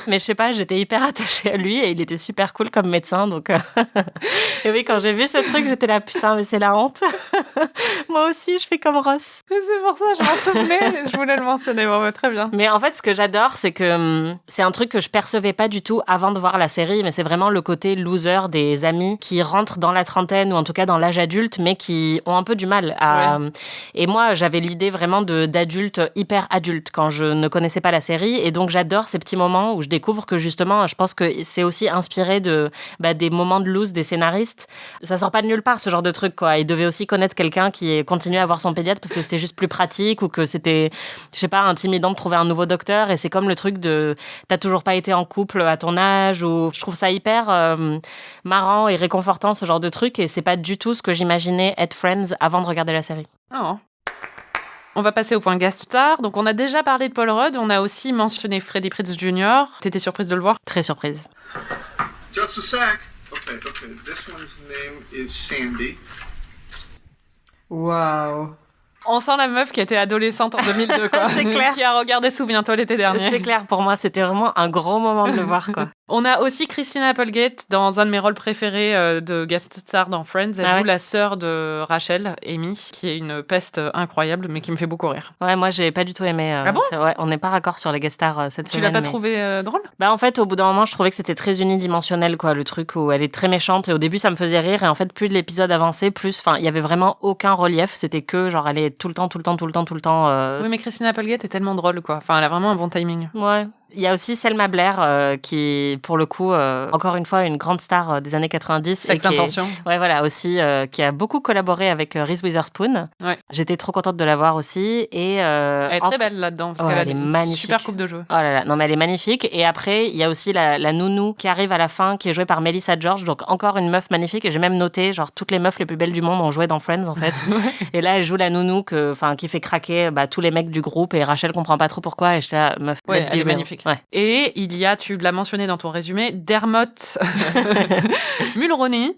Mais je sais pas, j'étais hyper attachée à lui et il était super cool comme médecin, donc... Et oui, quand j'ai vu ce truc, j'étais là, putain, mais c'est la honte. Moi aussi, je fais comme Ross. Mais c'est pour ça, je m'en souvenais, je voulais le mentionner, bon, bah, très bien. Mais en fait, ce que j'adore, c'est que c'est un truc que je percevais pas du tout avant de voir la série, mais c'est vraiment le côté loser des amis qui rentrent dans la trentaine ou en tout cas dans l'âge adulte, mais qui ont un peu du mal à... Ouais. Et moi, j'avais l'idée vraiment d'adultes hyper adultes quand je ne connaissais pas la série, et donc j'adore ces petits moments où je découvre que justement, je pense que c'est aussi inspiré des moments de loose des scénaristes. Ça sort pas de nulle part, ce genre de truc, quoi. Ils devaient aussi connaître quelqu'un qui continuait à voir son pédiatre parce que c'était juste plus pratique ou que c'était, je sais pas, intimidant de trouver un nouveau docteur. Et c'est comme le truc de t'as toujours pas été en couple à ton âge, ou je trouve ça hyper marrant et réconfortant, ce genre de truc. Et c'est pas du tout ce que j'imaginais être Friends avant de regarder la série. Oh. On va passer au point guest star. Donc, on a déjà parlé de Paul Rudd. On a aussi mentionné Freddie Prinze Jr. T'étais surprise de le voir? Très surprise. Just a sec. Okay. This one's name is Sandy. Waouh. On sent la meuf qui était adolescente en 2002, quoi. C'est clair. Qui a regardé Souviens-toi l'été dernier. C'est clair, pour moi, c'était vraiment un gros moment de le voir, quoi. On a aussi Christina Applegate dans un de mes rôles préférés de guest star dans Friends. Elle joue la sœur de Rachel, Amy, qui est une peste incroyable, mais qui me fait beaucoup rire. Ouais, moi, j'ai pas du tout aimé. Ah bon? Ouais, on n'est pas raccord sur les guest stars cette semaine. Tu l'as pas trouvé drôle? Bah, en fait, au bout d'un moment, je trouvais que c'était très unidimensionnel, quoi, le truc où elle est très méchante. Et au début, ça me faisait rire. Et en fait, plus l'épisode avançait, plus, il y avait vraiment aucun relief. C'était que, genre, elle est tout le temps. Oui, mais Christina Applegate est tellement drôle, quoi. Enfin, elle a vraiment un bon timing. Ouais. Il y a aussi Selma Blair, qui, pour le coup, encore une fois, une grande star des années 90. Sex Intention. Ouais, voilà, aussi, qui a beaucoup collaboré avec Reese Witherspoon. Ouais. J'étais trop contente de la voir aussi. Et, elle est très belle là-dedans, parce qu'elle a elle est une magnifique. super coupe de jeu. Oh là là, non mais elle est magnifique. Et après, il y a aussi la nounou qui arrive à la fin, qui est jouée par Melissa George, donc encore une meuf magnifique. Et j'ai même noté, genre, toutes les meufs les plus belles du monde ont joué dans Friends, en fait. Et là, elle joue la nounou qui fait craquer tous les mecs du groupe, et Rachel comprend pas trop pourquoi, et j'étais là, meuf, Ouais, let's be elle est real. magnifique. Ouais. Et il y a, tu l'as mentionné dans ton résumé, Dermot Mulroney,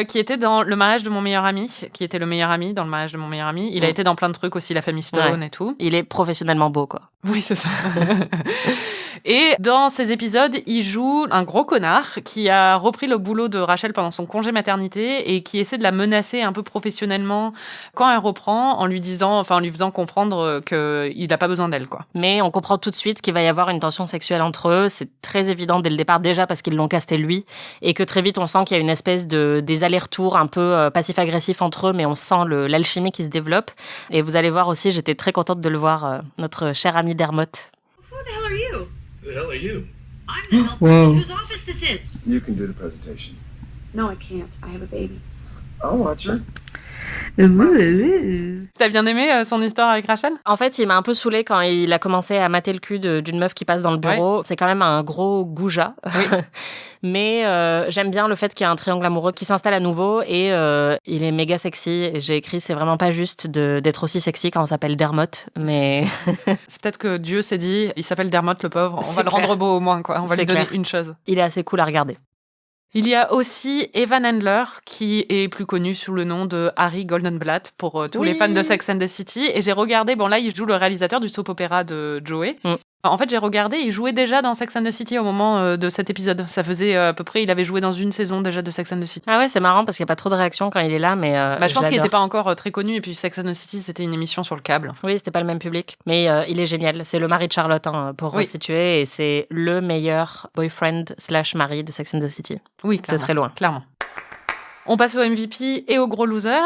qui était dans Le mariage de mon meilleur ami, qui était le meilleur ami dans Le mariage de mon meilleur ami. Il a été dans plein de trucs aussi, La famille Stone et tout. Il est professionnellement beau, quoi. Oui, c'est ça. Et dans ces épisodes, il joue un gros connard qui a repris le boulot de Rachel pendant son congé maternité et qui essaie de la menacer un peu professionnellement quand elle reprend, en lui faisant comprendre qu'il n'a pas besoin d'elle, quoi. Mais on comprend tout de suite qu'il va y avoir une tension sexuelle entre eux. C'est très évident dès le départ, déjà parce qu'ils l'ont casté lui, et que très vite on sent qu'il y a une espèce des allers-retours un peu passif-agressifs entre eux, mais on sent l'alchimie qui se développe. Et vous allez voir aussi, j'étais très contente de le voir, notre cher ami Dermot. Who the hell are you? Who the hell are you? I'm the health Whoa. person whose office this is. You can do the presentation. No, I can't. I have a baby. I'll watch her. T'as bien aimé son histoire avec Rachel? En fait, il m'a un peu saoulée quand il a commencé à mater le cul d'une meuf qui passe dans le bureau. Ouais. C'est quand même un gros goujat. Oui. Mais j'aime bien le fait qu'il y a un triangle amoureux qui s'installe à nouveau, et il est méga sexy. Et j'ai écrit, c'est vraiment pas juste d'être aussi sexy quand on s'appelle Dermot, mais... C'est peut-être que Dieu s'est dit, il s'appelle Dermot le pauvre, on va le clair. rendre beau au moins, quoi. On va lui donner clair. une chose. Il est assez cool à regarder. Il y a aussi Evan Handler, qui est plus connu sous le nom de Harry Goldenblatt pour tous les fans de Sex and the City. Et j'ai regardé, là, il joue le réalisateur du soap opéra de Joey. En fait, j'ai regardé, il jouait déjà dans Sex and the City au moment de cet épisode. Ça faisait à peu près, il avait joué dans une saison déjà de Sex and the City. Ah ouais, c'est marrant parce qu'il n'y a pas trop de réactions quand il est là, mais je pense qu'il n'était pas encore très connu, et puis Sex and the City, c'était une émission sur le câble. Oui, c'était pas le même public, mais il est génial. C'est le mari de Charlotte, pour resituer, et c'est le meilleur boyfriend/mari de Sex and the City. Oui, de très loin. Clairement. On passe au MVP et au gros loser.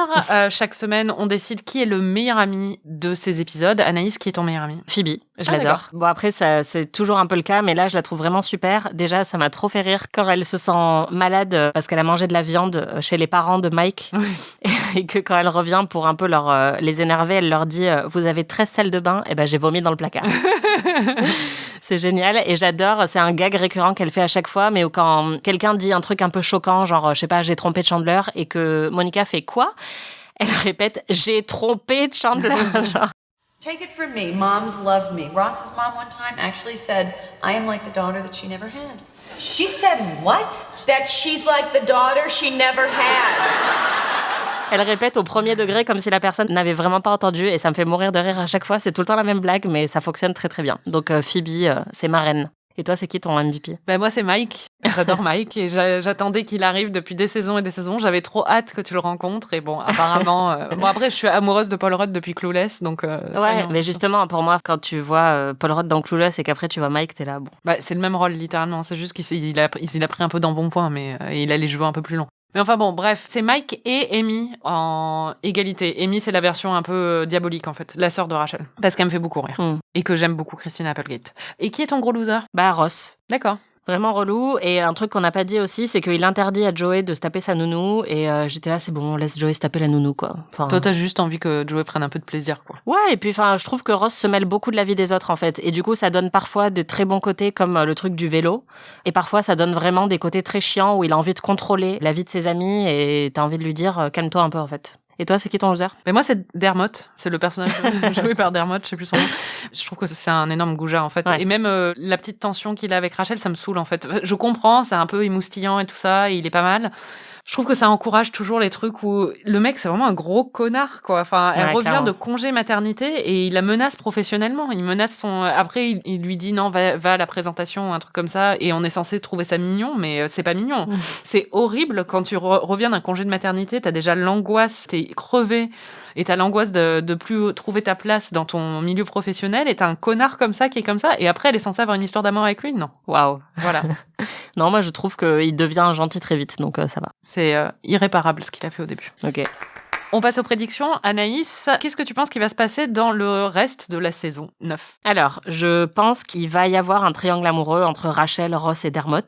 Chaque semaine, on décide qui est le meilleur ami de ces épisodes. Anaïs, qui est ton meilleur ami? Phoebe, je l'adore. Bon, après, ça, c'est toujours un peu le cas, mais là, je la trouve vraiment super. Déjà, ça m'a trop fait rire quand elle se sent malade parce qu'elle a mangé de la viande chez les parents de Mike. Oui. Et que quand elle revient pour un peu les énerver, elle leur dit « Vous avez 13 salles de bain ?» Eh ben, j'ai vomi dans le placard. C'est génial, et j'adore. C'est un gag récurrent qu'elle fait à chaque fois, mais quand quelqu'un dit un truc un peu choquant, genre, je sais pas, j'ai trompé Chandler, et que Monica fait quoi? Elle répète, j'ai trompé Chandler. Genre. Take it from me, moms love me. Ross's mom one time actually said, I am like the daughter that she never had. She said what? That she's like the daughter she never had. Elle répète au premier degré comme si la personne n'avait vraiment pas entendu, et ça me fait mourir de rire à chaque fois. C'est tout le temps la même blague, mais ça fonctionne très très bien. Donc Phoebe, c'est ma reine. Et toi, c'est qui ton MVP? Moi, c'est Mike. J'adore Mike, et j'attendais qu'il arrive depuis des saisons et des saisons. J'avais trop hâte que tu le rencontres, et bon, apparemment... après, je suis amoureuse de Paul Rudd depuis Clueless, donc... ouais, mais justement, pour moi, quand tu vois Paul Rudd dans Clueless et qu'après tu vois Mike, t'es là, bon... c'est le même rôle, littéralement. C'est juste qu'il a pris un peu d'embonpoint, mais il a les cheveux un peu plus longs. Mais enfin bon, bref, c'est Mike et Amy en égalité. Amy, c'est la version un peu diabolique, en fait, la sœur de Rachel. Parce qu'elle me fait beaucoup rire. Et que j'aime beaucoup Christina Applegate. Et qui est ton gros loser? Ross. D'accord. Vraiment relou. Et un truc qu'on n'a pas dit aussi, c'est qu'il interdit à Joey de se taper sa nounou. Et j'étais là, c'est bon, laisse Joey se taper la nounou, quoi. Enfin... Toi, t'as juste envie que Joey prenne un peu de plaisir, quoi. Ouais, et puis je trouve que Ross se mêle beaucoup de la vie des autres, en fait. Et du coup, ça donne parfois des très bons côtés, comme le truc du vélo. Et parfois, ça donne vraiment des côtés très chiants où il a envie de contrôler la vie de ses amis, et t'as envie de lui dire, calme-toi un peu, en fait. Et toi, c'est qui ton loser? Mais moi, c'est Dermot. C'est le personnage joué par Dermot, je sais plus son nom. Je trouve que c'est un énorme goujat, en fait. Ouais. Et même la petite tension qu'il a avec Rachel, ça me saoule, en fait. Je comprends, c'est un peu émoustillant et tout ça, et il est pas mal. Je trouve que ça encourage toujours les trucs où le mec, c'est vraiment un gros connard, quoi. Enfin, elle revient clairement de congé maternité et il la menace professionnellement. Il menace après, il lui dit non, va à la présentation, un truc comme ça, et on est censé trouver ça mignon, mais c'est pas mignon. C'est horrible quand tu reviens d'un congé de maternité, t'as déjà l'angoisse, t'es crevé, et t'as l'angoisse de plus trouver ta place dans ton milieu professionnel, et t'as un connard comme ça qui est comme ça, et après elle est censée avoir une histoire d'amour avec lui, non. Waouh. Voilà. Non, moi je trouve qu'il devient gentil très vite, donc ça va. C'est irréparable ce qu'il a fait au début. Ok. On passe aux prédictions. Anaïs, qu'est-ce que tu penses qui va se passer dans le reste de la saison 9 ? Alors, je pense qu'il va y avoir un triangle amoureux entre Rachel, Ross et Dermot.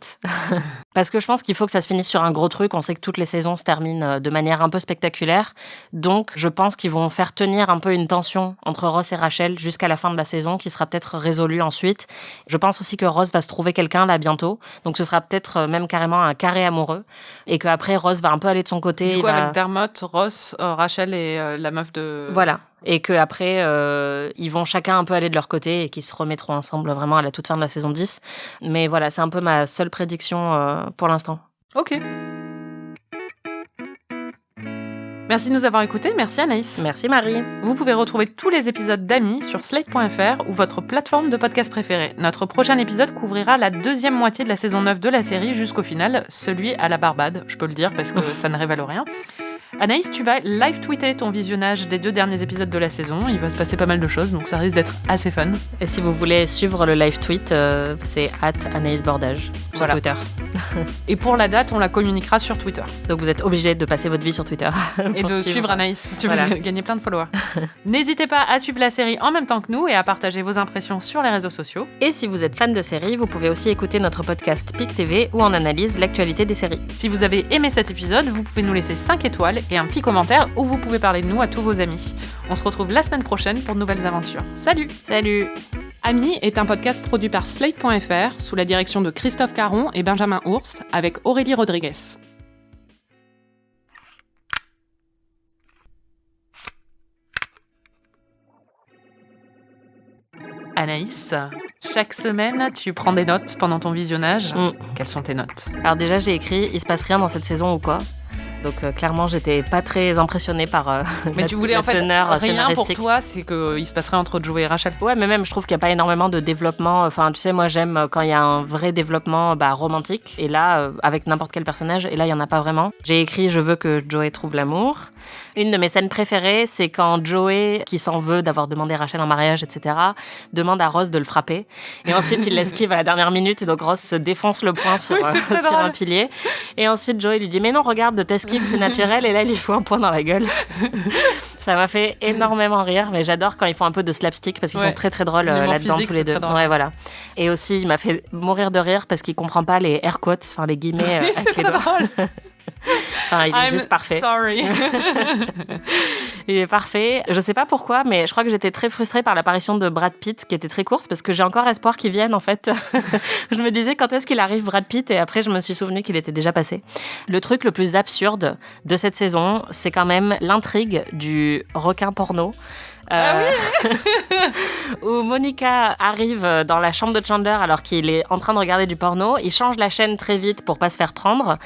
Parce que je pense qu'il faut que ça se finisse sur un gros truc. On sait que toutes les saisons se terminent de manière un peu spectaculaire. Donc, je pense qu'ils vont faire tenir un peu une tension entre Ross et Rachel jusqu'à la fin de la saison, qui sera peut-être résolue ensuite. Je pense aussi que Ross va se trouver quelqu'un là bientôt. Donc, ce sera peut-être même carrément un carré amoureux. Et qu'après, Ross va un peu aller de son côté. Du coup, avec Dermot, Ross, Rachel et la meuf de... Voilà. Et qu'après, ils vont chacun un peu aller de leur côté et qu'ils se remettront ensemble vraiment à la toute fin de la saison 10. Mais voilà, c'est un peu ma seule prédiction pour l'instant. Ok. Merci de nous avoir écoutés. Merci Anaïs. Merci Marie. Vous pouvez retrouver tous les épisodes d'Amis sur slate.fr ou votre plateforme de podcast préférée. Notre prochain épisode couvrira la deuxième moitié de la saison 9 de la série jusqu'au final, celui à la Barbade. Je peux le dire parce que ça ne révèle rien. Anaïs, tu vas live tweeter ton visionnage des 2 derniers épisodes de la saison. Il va se passer pas mal de choses, donc ça risque d'être assez fun. Et si vous voulez suivre le live tweet, c'est @AnaïsBordage sur Twitter. Et pour la date, on la communiquera sur Twitter. Donc vous êtes obligés de passer votre vie sur Twitter. Et de suivre Anaïs si tu veux gagner plein de followers. N'hésitez pas à suivre la série en même temps que nous et à partager vos impressions sur les réseaux sociaux. Et si vous êtes fan de séries, vous pouvez aussi écouter notre podcast PIC TV où on analyse l'actualité des séries. Si vous avez aimé cet épisode, vous pouvez nous laisser 5 étoiles et un petit commentaire où vous pouvez parler de nous à tous vos amis. On se retrouve la semaine prochaine pour de nouvelles aventures. Salut! Salut! Amis est un podcast produit par Slate.fr sous la direction de Christophe Caron et Benjamin Ours avec Aurélie Rodriguez. Anaïs, chaque semaine, tu prends des notes pendant ton visionnage. Quelles sont tes notes ? Alors déjà, j'ai écrit « Il se passe rien dans cette saison ou quoi ?» Donc clairement, j'étais pas très impressionnée par mais tu voulais la en fait teneur rien scénaristique. pour toi, c'est qu'il se passerait entre Joey et Rachel. Ouais, mais même je trouve qu'il n'y a pas énormément de développement. Enfin, tu sais, moi j'aime quand il y a un vrai développement romantique. Et là, avec n'importe quel personnage, et là il y en a pas vraiment. J'ai écrit « Je veux que Joey trouve l'amour ». Une de mes scènes préférées, c'est quand Joey, qui s'en veut d'avoir demandé Rachel en mariage, etc., demande à Ross de le frapper. Et ensuite, il l'esquive à la dernière minute, et donc Ross se défonce le poing sur, sur un pilier. Et ensuite, Joey lui dit « Mais non, regarde, t'esquives, c'est naturel. » Et là, il lui fout un poing dans la gueule. Ça m'a fait énormément rire, mais j'adore quand ils font un peu de slapstick, parce qu'ils sont très très drôles là-dedans, tous les deux. Ouais, voilà. Et aussi, il m'a fait mourir de rire, parce qu'il comprend pas les air quotes, enfin les guillemets avec les doigts. Enfin, il est juste parfait. Sorry. Il est parfait. Je sais pas pourquoi, mais je crois que j'étais très frustrée par l'apparition de Brad Pitt, qui était très courte, parce que j'ai encore espoir qu'il vienne, en fait. Je me disais, quand est-ce qu'il arrive, Brad Pitt? Et après, je me suis souvenu qu'il était déjà passé. Le truc le plus absurde de cette saison, c'est quand même l'intrigue du requin porno. Où Monica arrive dans la chambre de Chandler alors qu'il est en train de regarder du porno. Il change la chaîne très vite pour pas se faire prendre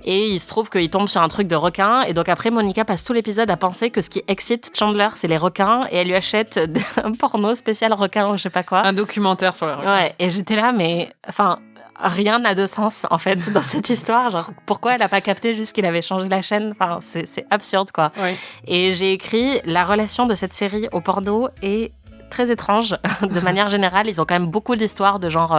et il se trouve qu'il tombe sur un truc de requin. Et donc après, Monica passe tout l'épisode à penser que ce qui excite Chandler, c'est les requins, et elle lui achète un porno spécial requin ou je sais pas quoi. Un documentaire sur les requins. Ouais, et j'étais là, mais enfin... Rien n'a de sens, en fait, dans cette histoire. Genre, pourquoi elle a pas capté juste qu'il avait changé la chaîne? Enfin, c'est absurde, quoi. Oui. Et j'ai écrit la relation de cette série au porno est très étrange. De manière générale, ils ont quand même beaucoup d'histoires de genre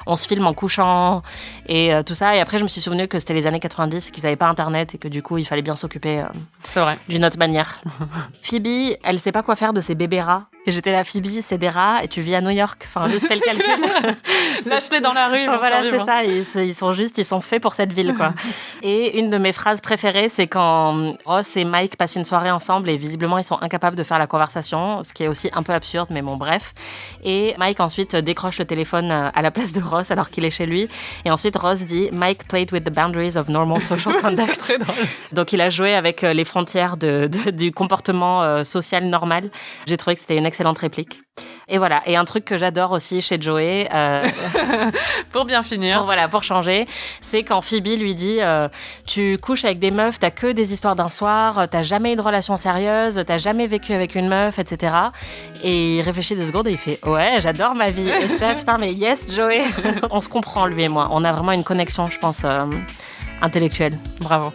on se filme en couchant et tout ça. Et après, je me suis souvenu que c'était les années 90 et qu'ils n'avaient pas Internet et que du coup, il fallait bien s'occuper c'est vrai. D'une autre manière. Phoebe, elle sait pas quoi faire de ses bébés rats. Et j'étais là, Phoebe, c'est des rats et tu vis à New York. Enfin, juste fais le calcul. Lâche-les dans la rue. Voilà, c'est ça. Ils sont faits pour cette ville, quoi. Et une de mes phrases préférées, c'est quand Ross et Mike passent une soirée ensemble et visiblement, ils sont incapables de faire la conversation, ce qui est aussi un peu absurde, mais bon, bref. Et Mike ensuite décroche le téléphone à la place de Ross alors qu'il est chez lui. Et ensuite, Ross dit « Mike played with the boundaries of normal social conduct ». C'est très drôle. Donc, il a joué avec les frontières du comportement social normal. J'ai trouvé que c'était une excellente réplique. Et voilà. Et un truc que j'adore aussi chez Joey, pour bien finir, pour changer, c'est quand Phoebe lui dit tu couches avec des meufs, t'as que des histoires d'un soir, t'as jamais eu de relation sérieuse, t'as jamais vécu avec une meuf, etc. Et il réfléchit 2 secondes et il fait ouais, j'adore ma vie. Et je sais, putain, mais yes, Joey. On se comprend, lui et moi. On a vraiment une connexion, je pense, intellectuelle. Bravo.